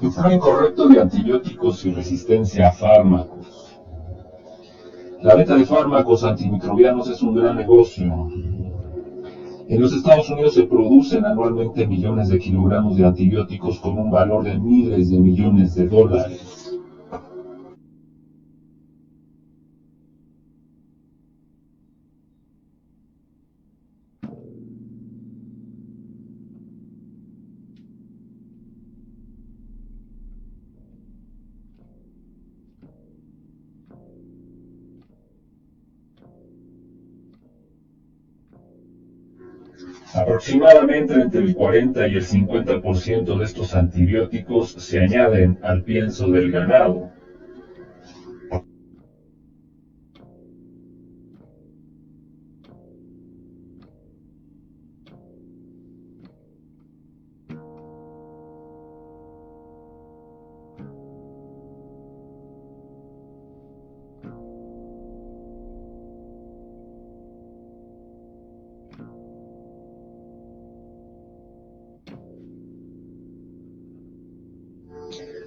Uso incorrecto de antibióticos y resistencia a fármacos. La venta de fármacos antimicrobianos es un gran negocio. En los Estados Unidos se producen anualmente millones de kilogramos de antibióticos con un valor de miles de millones de dólares. Aproximadamente entre el 40 y el 50% de estos antibióticos se añaden al pienso del ganado.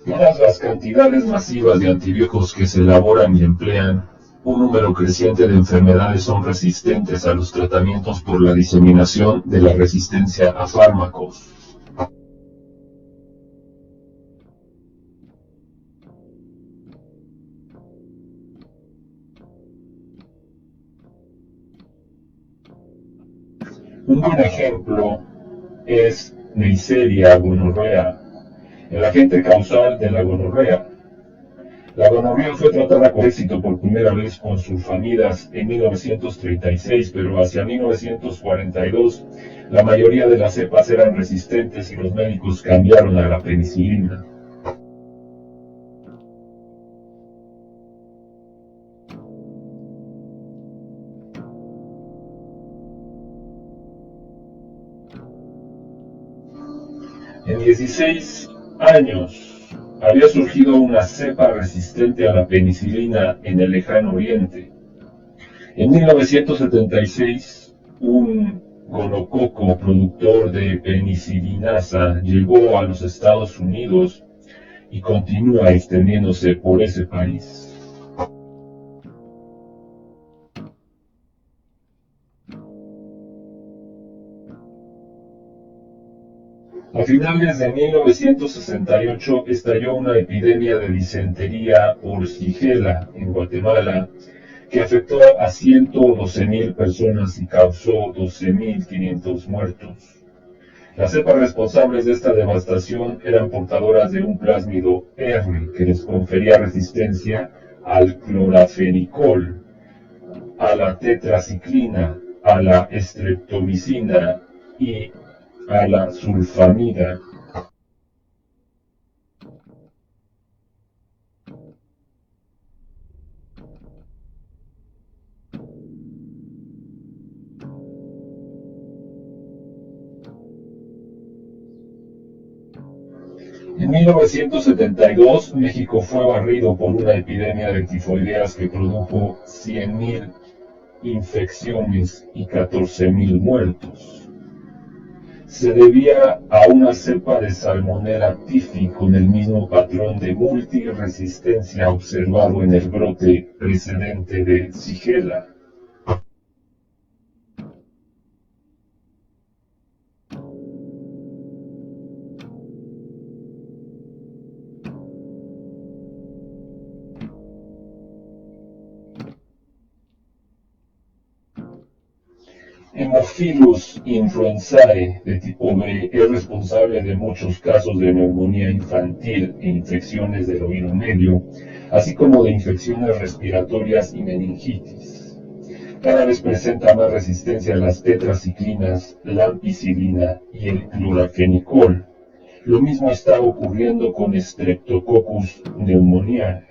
Dadas las cantidades masivas de antibióticos que se elaboran y emplean, un número creciente de enfermedades son resistentes a los tratamientos por la diseminación de la resistencia a fármacos. Un buen ejemplo es Neisseria gonorrhea, el agente causal de la gonorrea. La gonorrea fue tratada con éxito por primera vez con sulfamidas en 1936, pero hacia 1942 la mayoría de las cepas eran resistentes y los médicos cambiaron a la penicilina. En 16 años había surgido una cepa resistente a la penicilina en el lejano oriente. En 1976, un gonococo productor de penicilinasa llegó a los Estados Unidos y continúa extendiéndose por ese país. A finales de 1968 estalló una epidemia de disentería por Shigella en Guatemala que afectó a 112,000 personas y causó 12,500 muertos. Las cepas responsables de esta devastación eran portadoras de un plásmido R que les confería resistencia al clorafenicol, a la tetraciclina, a la streptomicina y a la sulfamida. En 1972, México fue barrido por una epidemia de tifoideas que produjo 100,000 infecciones y 14,000 muertos. Se debía a una cepa de Salmonella typhi con el mismo patrón de multiresistencia observado en el brote precedente de Shigella. Haemophilus influenzae de tipo B es responsable de muchos casos de neumonía infantil e infecciones del oído medio, así como de infecciones respiratorias y meningitis. Cada vez presenta más resistencia a las tetraciclinas, la ampicilina y el clorafenicol. Lo mismo está ocurriendo con Streptococcus pneumoniae.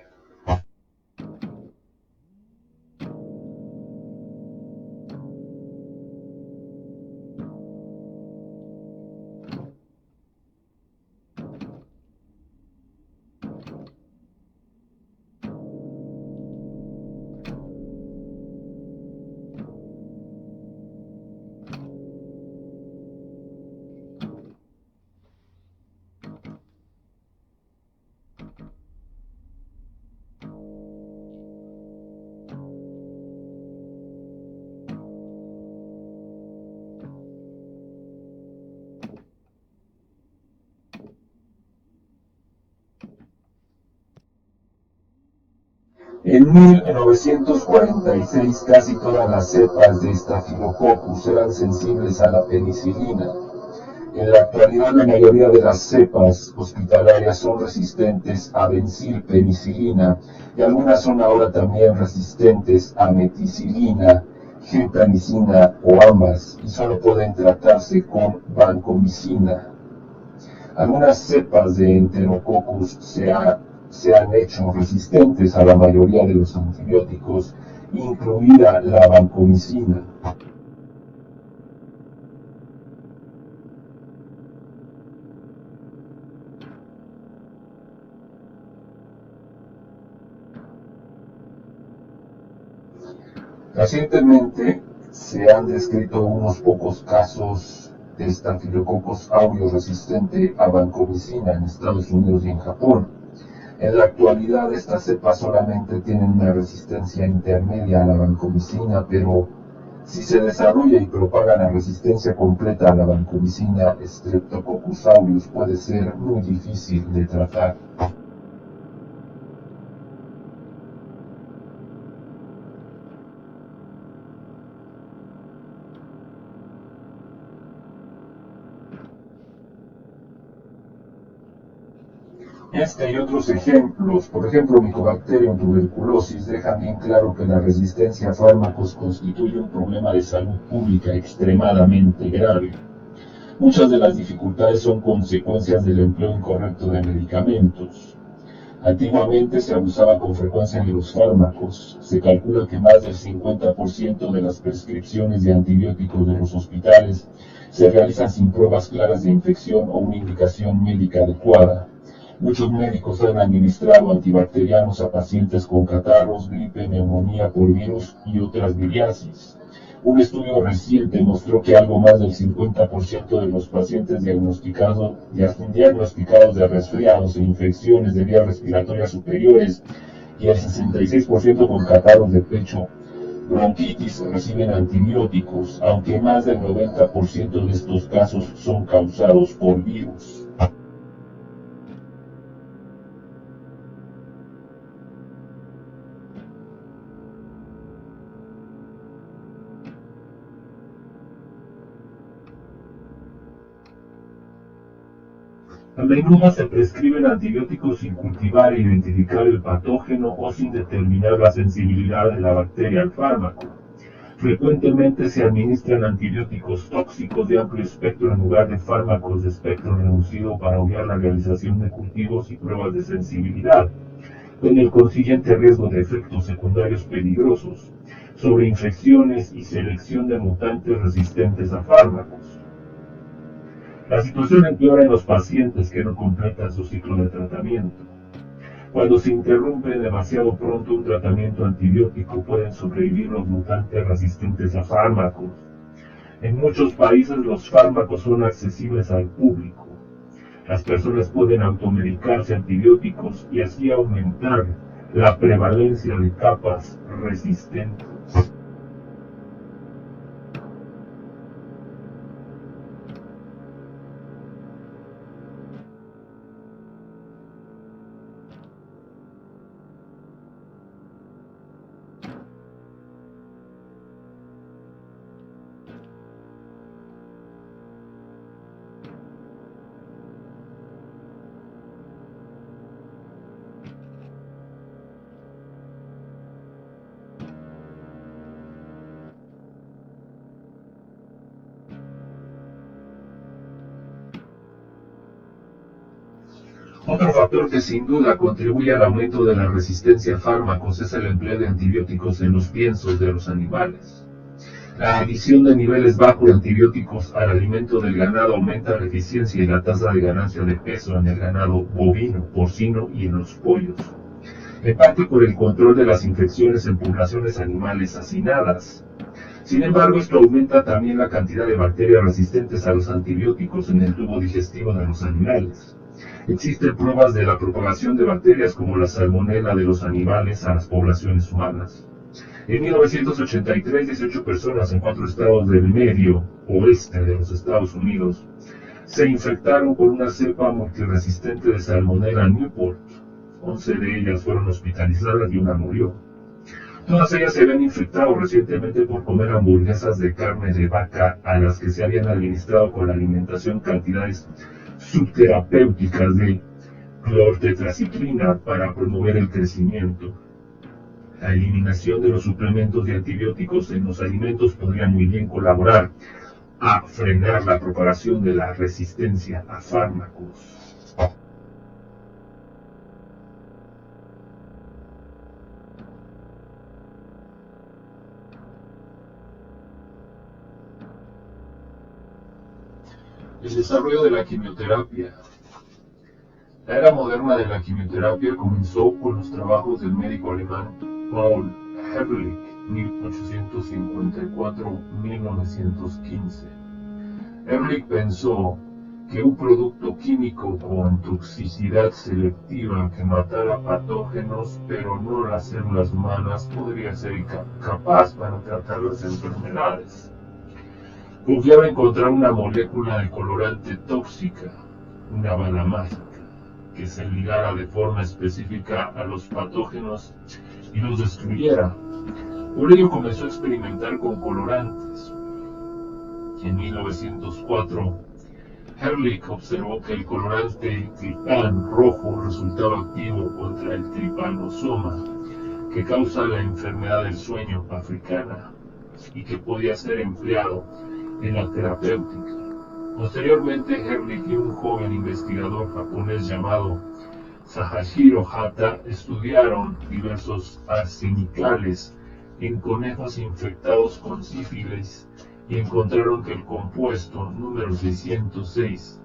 En 1946 casi todas las cepas de Staphylococcus eran sensibles a la penicilina. En la actualidad la mayoría de las cepas hospitalarias son resistentes a bencilpenicilina y algunas son ahora también resistentes a meticilina, gentamicina o ambas y solo pueden tratarse con vancomicina. Algunas cepas de Enterococcus se han hecho resistentes a la mayoría de los antibióticos, incluida la vancomicina. Recientemente se han descrito unos pocos casos de Staphylococcus aureus resistente a vancomicina en Estados Unidos y en Japón. En la actualidad estas cepas solamente tienen una resistencia intermedia a la vancomicina, pero si se desarrolla y propaga la resistencia completa a la vancomicina, Streptococcus aureus puede ser muy difícil de tratar. Este y otros ejemplos, por ejemplo Mycobacterium tuberculosis, dejan bien claro que la resistencia a fármacos constituye un problema de salud pública extremadamente grave. Muchas de las dificultades son consecuencias del empleo incorrecto de medicamentos. Antiguamente se abusaba con frecuencia de los fármacos. Se calcula que más del 50% de las prescripciones de antibióticos de los hospitales se realizan sin pruebas claras de infección o una indicación médica adecuada. Muchos médicos han administrado antibacterianos a pacientes con catarros, gripe, neumonía por virus y otras viriasis. Un estudio reciente mostró que algo más del 50% de los pacientes diagnosticados de resfriados e infecciones de vías respiratorias superiores y el 66% con catarros de pecho, bronquitis reciben antibióticos, aunque más del 90% de estos casos son causados por virus. A menudo se prescriben antibióticos sin cultivar e identificar el patógeno o sin determinar la sensibilidad de la bacteria al fármaco. Frecuentemente se administran antibióticos tóxicos de amplio espectro en lugar de fármacos de espectro reducido para obviar la realización de cultivos y pruebas de sensibilidad, con el consiguiente riesgo de efectos secundarios peligrosos, sobreinfecciones y selección de mutantes resistentes a fármacos. La situación empeora en los pacientes que no completan su ciclo de tratamiento. Cuando se interrumpe demasiado pronto un tratamiento antibiótico, pueden sobrevivir los mutantes resistentes a fármacos. En muchos países los fármacos son accesibles al público. Las personas pueden automedicarse antibióticos y así aumentar la prevalencia de capas resistentes. Otro factor que sin duda contribuye al aumento de la resistencia a fármacos es el empleo de antibióticos en los piensos de los animales. La adición de niveles bajos de antibióticos al alimento del ganado aumenta la eficiencia y la tasa de ganancia de peso en el ganado bovino, porcino y en los pollos. En parte por el control de las infecciones en poblaciones animales hacinadas. Sin embargo, esto aumenta también la cantidad de bacterias resistentes a los antibióticos en el tubo digestivo de los animales. Existen pruebas de la propagación de bacterias como la salmonela de los animales a las poblaciones humanas. En 1983, 18 personas en 4 estados del medio oeste de los Estados Unidos se infectaron por una cepa multiresistente de Salmonella Newport. 11 de ellas fueron hospitalizadas y una murió. Todas ellas se habían infectado recientemente por comer hamburguesas de carne de vaca a las que se habían administrado con la alimentación cantidades subterapéuticas de clortetraciklina para promover el crecimiento. La eliminación de los suplementos de antibióticos en los alimentos podría muy bien colaborar a frenar la propagación de la resistencia a fármacos. El desarrollo de la quimioterapia. La era moderna de la quimioterapia comenzó con los trabajos del médico alemán Paul Ehrlich, 1854-1915. Ehrlich pensó que un producto químico con toxicidad selectiva que matara patógenos pero no las células humanas podría ser capaz para tratar las enfermedades. Confiaba encontrar una molécula de colorante tóxica, una bala mágica, que se ligara de forma específica a los patógenos y los destruyera. Por ello comenzó a experimentar con colorantes. En 1904, Ehrlich observó que el colorante tripán rojo resultaba activo contra el tripanosoma, que causa la enfermedad del sueño africana, y que podía ser empleado en la terapéutica. Posteriormente, Ehrlich y un joven investigador japonés llamado Sahashiro Hata estudiaron diversos arsenicales en conejos infectados con sífilis y encontraron que el compuesto número 606,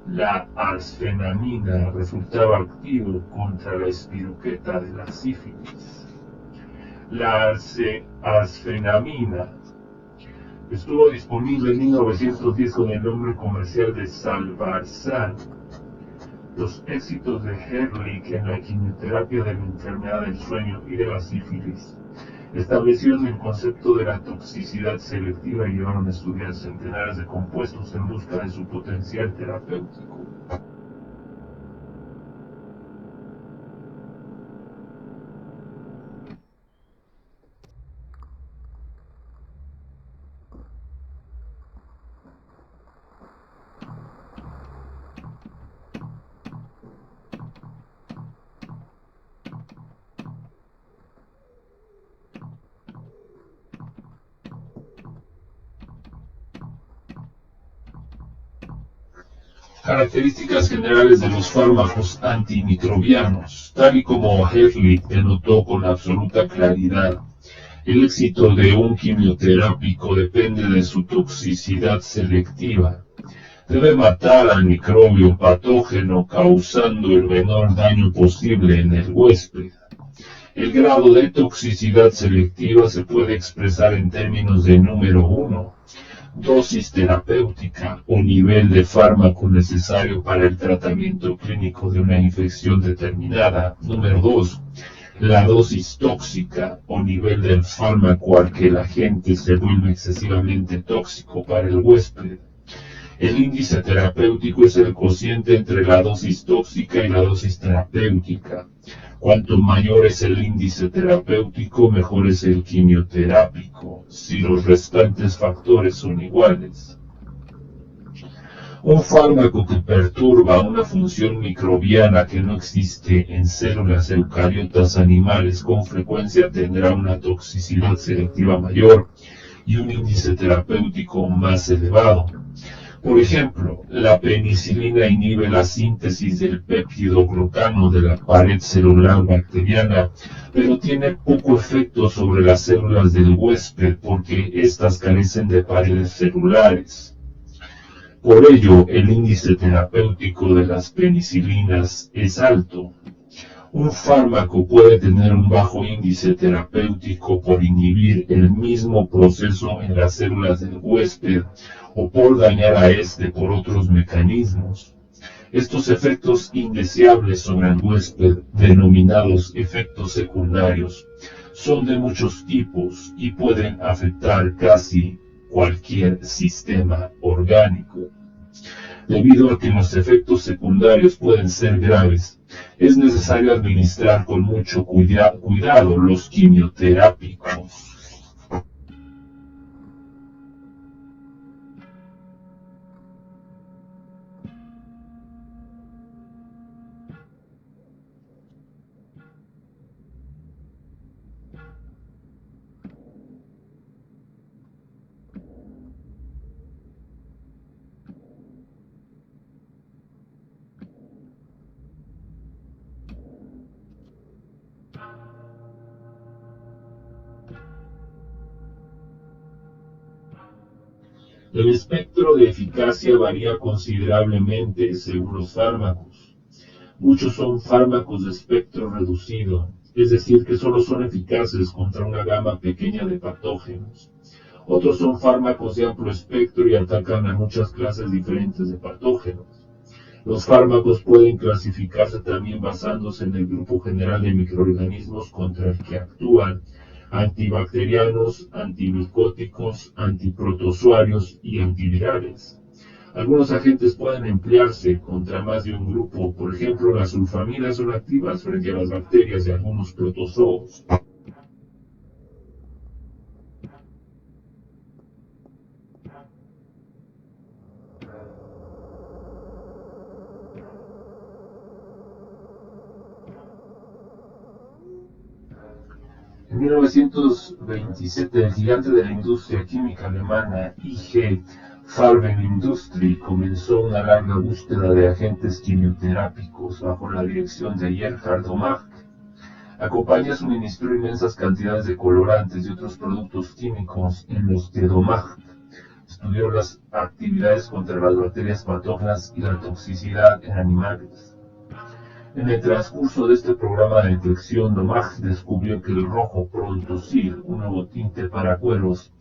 la arsfenamina, resultaba activo contra la espiroqueta de la sífilis. La arsfenamina estuvo disponible en 1910 con el nombre comercial de Salvarsan. Los éxitos de Ehrlich en la quimioterapia de la enfermedad del sueño y de la sífilis establecieron el concepto de la toxicidad selectiva y llevaron a estudiar centenares de compuestos en busca de su potencial terapéutico. Características generales de los fármacos antimicrobianos. Tal y como Ehrlich denotó con absoluta claridad, el éxito de un quimioterápico depende de su toxicidad selectiva. Debe matar al microbio patógeno causando el menor daño posible en el huésped. El grado de toxicidad selectiva se puede expresar en términos de número 1. Dosis terapéutica o nivel de fármaco necesario para el tratamiento clínico de una infección determinada. Número 2. La dosis tóxica o nivel del fármaco al que el agente se vuelve excesivamente tóxico para el huésped. El índice terapéutico es el cociente entre la dosis tóxica y la dosis terapéutica. Cuanto mayor es el índice terapéutico, mejor es el quimioterápico, si los restantes factores son iguales. Un fármaco que perturba una función microbiana que no existe en células eucariotas animales con frecuencia tendrá una toxicidad selectiva mayor y un índice terapéutico más elevado. Por ejemplo, la penicilina inhibe la síntesis del peptidoglucano de la pared celular bacteriana, pero tiene poco efecto sobre las células del huésped porque éstas carecen de paredes celulares. Por ello, el índice terapéutico de las penicilinas es alto. Un fármaco puede tener un bajo índice terapéutico por inhibir el mismo proceso en las células del huésped o por dañar a éste por otros mecanismos. Estos efectos indeseables sobre el huésped, denominados efectos secundarios, son de muchos tipos y pueden afectar casi cualquier sistema orgánico. Debido a que los efectos secundarios pueden ser graves, es necesario administrar con mucho cuidado los quimioterápicos. El espectro de eficacia varía considerablemente según los fármacos. Muchos son fármacos de espectro reducido, es decir, que solo son eficaces contra una gama pequeña de patógenos. Otros son fármacos de amplio espectro y atacan a muchas clases diferentes de patógenos. Los fármacos pueden clasificarse también basándose en el grupo general de microorganismos contra el que actúan: antibacterianos, antimicóticos, antiprotozoarios y antivirales. Algunos agentes pueden emplearse contra más de un grupo. Por ejemplo, las sulfamidas son activas frente a las bacterias de algunos protozoos. En 1927, el gigante de la industria química alemana IG Farben Industrie comenzó una larga búsqueda de agentes quimioterápicos bajo la dirección de Gerhard Domag. La compañía suministró inmensas cantidades de colorantes y otros productos químicos en los que Domag estudió las actividades contra las bacterias patógenas y la toxicidad en animales. En el transcurso de este programa de detección, Domag descubrió que el rojo Prontosil, un nuevo tinte para cueros,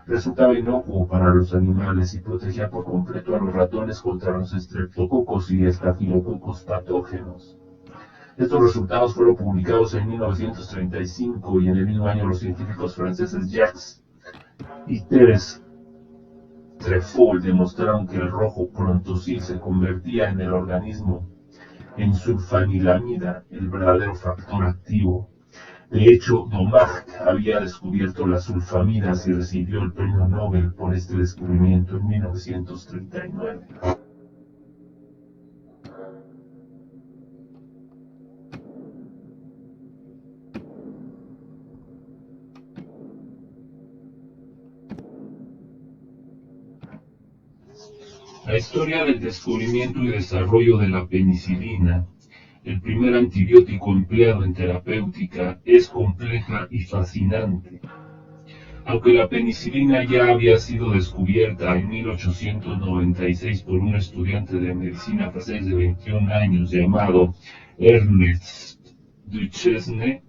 resultaba inocuo para los animales y protegía por completo a los ratones contra los estreptococos y estafilococos patógenos. Estos resultados fueron publicados en 1935 y en el mismo año los científicos franceses Jacques y Thérèse Treffoul demostraron que el rojo Prontosil se convertía en el organismo en sulfanilamida, el verdadero factor activo. De hecho, Domag había descubierto las sulfamidas y recibió el premio Nobel por este descubrimiento en 1939. La historia del descubrimiento y desarrollo de la penicilina, el primer antibiótico empleado en terapéutica, es compleja y fascinante. Aunque la penicilina ya había sido descubierta en 1896 por un estudiante de medicina francés de 21 años llamado Ernest Duchesne,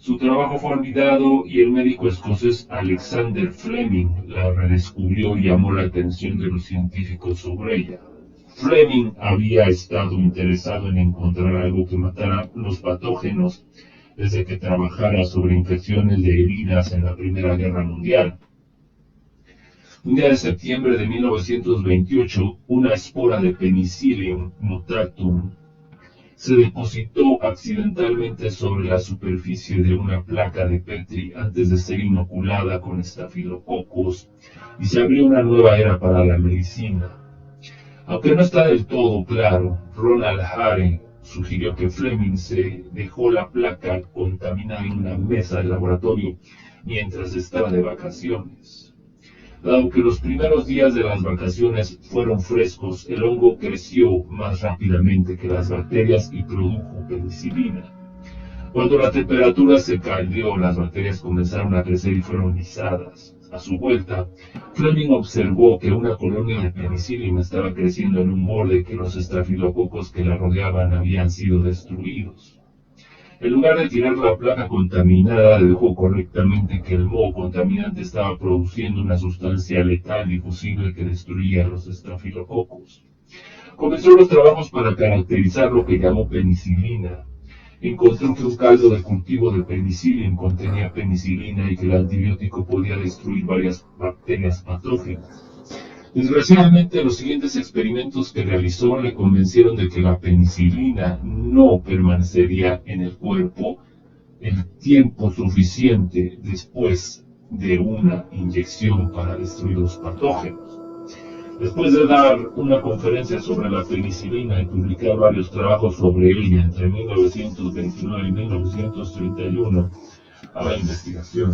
su trabajo fue olvidado y el médico escocés Alexander Fleming la redescubrió y llamó la atención de los científicos sobre ella. Fleming había estado interesado en encontrar algo que matara los patógenos desde que trabajara sobre infecciones de heridas en la Primera Guerra Mundial. Un día de septiembre de 1928, una espora de Penicillium mutatum se depositó accidentalmente sobre la superficie de una placa de Petri antes de ser inoculada con estafilococos y se abrió una nueva era para la medicina. Aunque no está del todo claro, Ronald Hare sugirió que Fleming se dejó la placa contaminada en una mesa de laboratorio mientras estaba de vacaciones. Dado que los primeros días de las vacaciones fueron frescos, el hongo creció más rápidamente que las bacterias y produjo penicilina. Cuando la temperatura se caldeó, las bacterias comenzaron a crecer y fueron lisadas. A su vuelta, Fleming observó que una colonia de penicilina estaba creciendo en un borde y que los estafilococos que la rodeaban habían sido destruidos. En lugar de tirar la placa contaminada, dedujo correctamente que el moho contaminante estaba produciendo una sustancia letal difusible que destruía los estafilococos. Comenzó los trabajos para caracterizar lo que llamó penicilina. Encontró que un caldo de cultivo de penicillium contenía penicilina y que el antibiótico podía destruir varias bacterias patógenas. Desgraciadamente, los siguientes experimentos que realizó le convencieron de que la penicilina no permanecería en el cuerpo el tiempo suficiente después de una inyección para destruir los patógenos. Después de dar una conferencia sobre la penicilina y publicar varios trabajos sobre ella entre 1929 y 1931, a la investigación.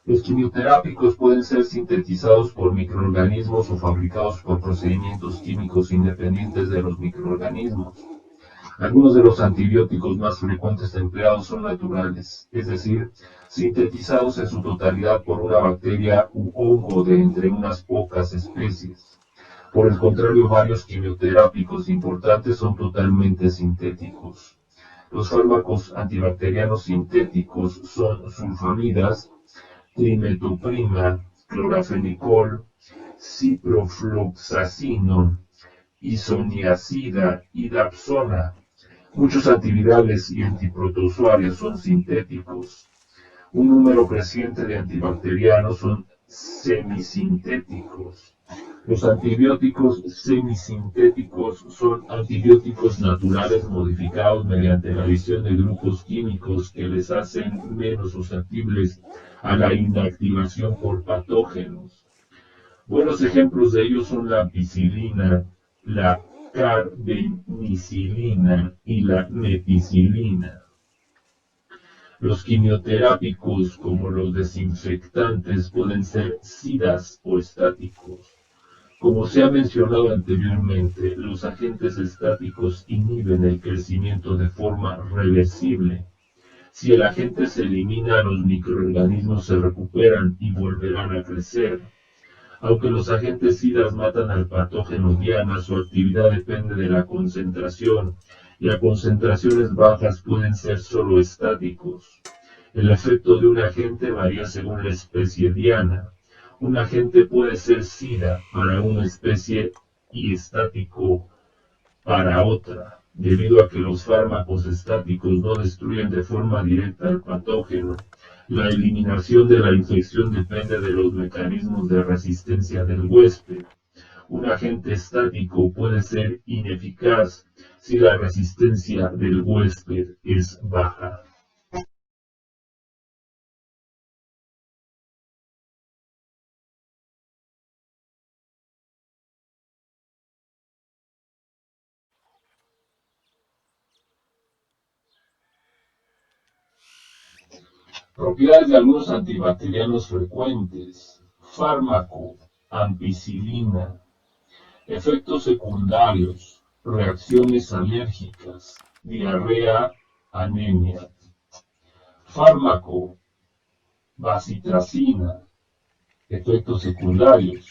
Los quimioterápicos pueden ser sintetizados por microorganismos o fabricados por procedimientos químicos independientes de los microorganismos. Algunos de los antibióticos más frecuentes empleados son naturales, es decir, sintetizados en su totalidad por una bacteria u hongo de entre unas pocas especies. Por el contrario, varios quimioterápicos importantes son totalmente sintéticos. Los fármacos antibacterianos sintéticos son sulfamidas, trimetoprima, clorafenicol, ciprofloxacino, isoniazida y dapsona. Muchos antivirales y antiprotozoarios son sintéticos. Un número creciente de antibacterianos son semisintéticos. Los antibióticos semisintéticos son antibióticos naturales modificados mediante la adición de grupos químicos que les hacen menos susceptibles a la inactivación por patógenos. Buenos ejemplos de ellos son la ampicilina, la carbenicilina y la meticilina. Los quimioterápicos, como los desinfectantes, pueden ser sidas o estáticos. Como se ha mencionado anteriormente, los agentes estáticos inhiben el crecimiento de forma reversible. Si el agente se elimina, los microorganismos se recuperan y volverán a crecer. Aunque los agentes SIDAs matan al patógeno diana, su actividad depende de la concentración, y a concentraciones bajas pueden ser solo estáticos. El efecto de un agente varía según la especie diana. Un agente puede ser SIDA para una especie y estático para otra, debido a que los fármacos estáticos no destruyen de forma directa el patógeno. La eliminación de la infección depende de los mecanismos de resistencia del huésped. Un agente estático puede ser ineficaz si la resistencia del huésped es baja. Propiedades de algunos antibacterianos frecuentes. Fármaco, ampicilina. Efectos secundarios, reacciones alérgicas, diarrea, anemia. Fármaco, bacitracina. Efectos secundarios,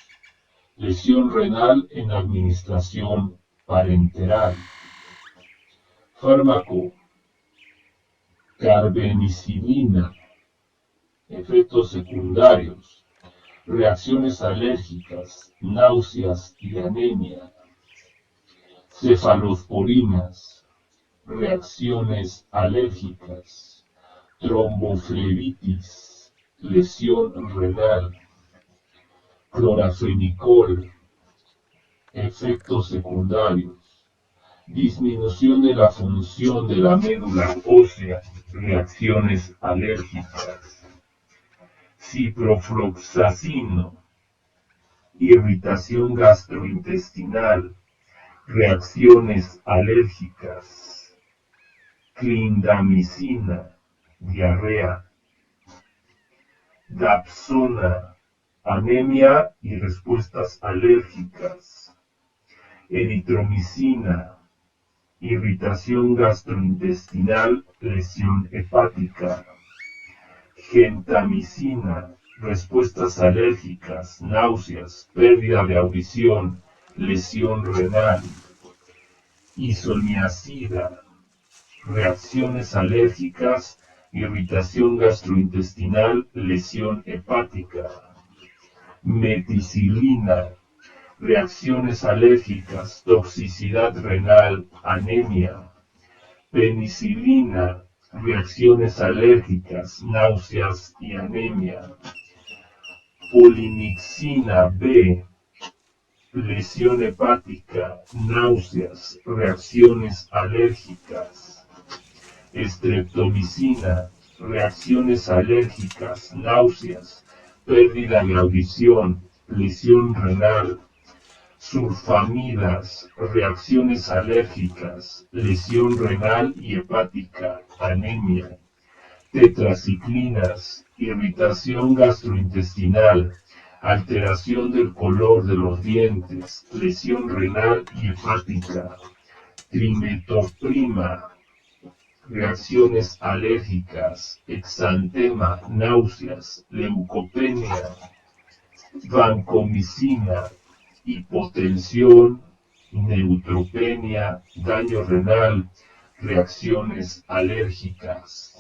lesión renal en administración parenteral. Fármaco, carbenicilina. Efectos secundarios, reacciones alérgicas, náuseas y anemia. Cefalosporinas, reacciones alérgicas, tromboflebitis, lesión renal. Clorafenicol, efectos secundarios, disminución de la función de la médula ósea, reacciones alérgicas. Ciprofloxacino, irritación gastrointestinal, reacciones alérgicas. Clindamicina, diarrea. Dapsona, anemia y respuestas alérgicas. Eritromicina, irritación gastrointestinal, lesión hepática. Gentamicina, respuestas alérgicas, náuseas, pérdida de audición, lesión renal. Isoniazida, reacciones alérgicas, irritación gastrointestinal, lesión hepática. Meticilina, reacciones alérgicas, toxicidad renal, anemia. Penicilina, reacciones alérgicas, náuseas y anemia. Polymyxina B, lesión hepática, náuseas, reacciones alérgicas. Streptomicina, reacciones alérgicas, náuseas, pérdida de audición, lesión renal. Sulfamidas, reacciones alérgicas, lesión renal y hepática, anemia. Tetraciclinas, irritación gastrointestinal, alteración del color de los dientes, lesión renal y hepática. Trimetoprima, reacciones alérgicas, exantema, náuseas, leucopenia. Vancomicina, hipotensión, neutropenia, daño renal, reacciones alérgicas.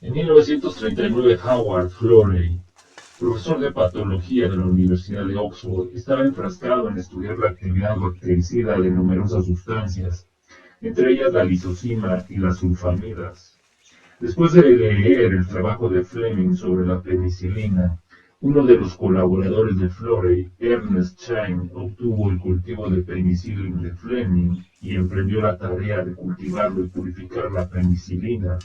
En 1939, Howard Florey, profesor de patología de la Universidad de Oxford, estaba enfrascado en estudiar la actividad bactericida de numerosas sustancias, entre ellas la lisozima y las sulfamidas. Después de leer el trabajo de Fleming sobre la penicilina, uno de los colaboradores de Florey, Ernest Chain, obtuvo el cultivo de penicilin de Fleming y emprendió la tarea de cultivarlo y purificar la penicilina.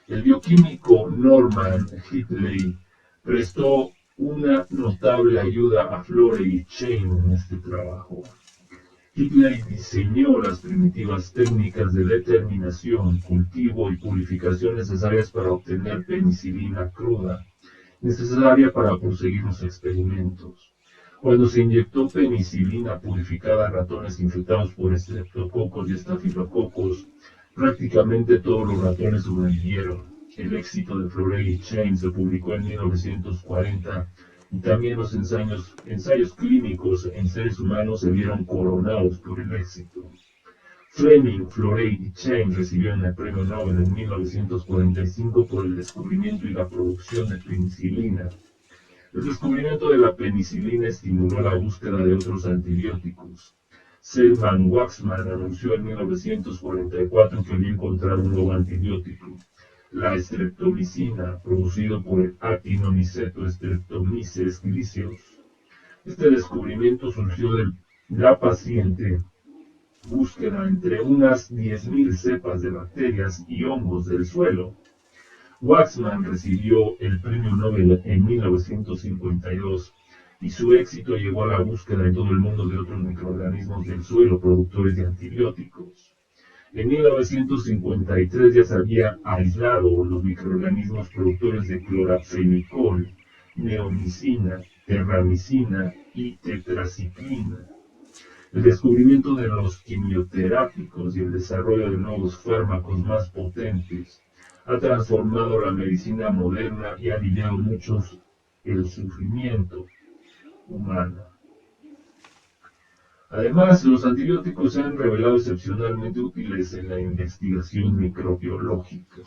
El bioquímico Norman Hitley prestó una notable ayuda a Florey y Chain en este trabajo. Hitley diseñó las primitivas técnicas de determinación, cultivo y purificación necesarias para obtener penicilina cruda, necesaria para proseguir los experimentos. Cuando se inyectó penicilina purificada a ratones infectados por estreptococos y estafilococos, prácticamente todos los ratones sobrevivieron. El éxito de Florey y Chain se publicó en 1940 y también los ensayos clínicos en seres humanos se vieron coronados por el éxito. Fleming, Florey y Chain recibieron el premio Nobel en 1945 por el descubrimiento y la producción de penicilina. El descubrimiento de la penicilina estimuló la búsqueda de otros antibióticos. Selman Waksman anunció en 1944 que había encontrado un nuevo antibiótico, la streptomicina, producido por el Actinomyceto streptomyces griseus. Este descubrimiento surgió de la paciente búsqueda entre unas 10.000 cepas de bacterias y hongos del suelo. Waksman recibió el premio Nobel en 1952 y su éxito llevó a la búsqueda en todo el mundo de otros microorganismos del suelo productores de antibióticos. En 1953 ya se había aislado los microorganismos productores de clorafenicol, neomicina, terramicina y tetraciclina. El descubrimiento de los quimioterápicos y el desarrollo de nuevos fármacos más potentes ha transformado la medicina moderna y ha aliviado mucho el sufrimiento humano. Además, los antibióticos se han revelado excepcionalmente útiles en la investigación microbiológica.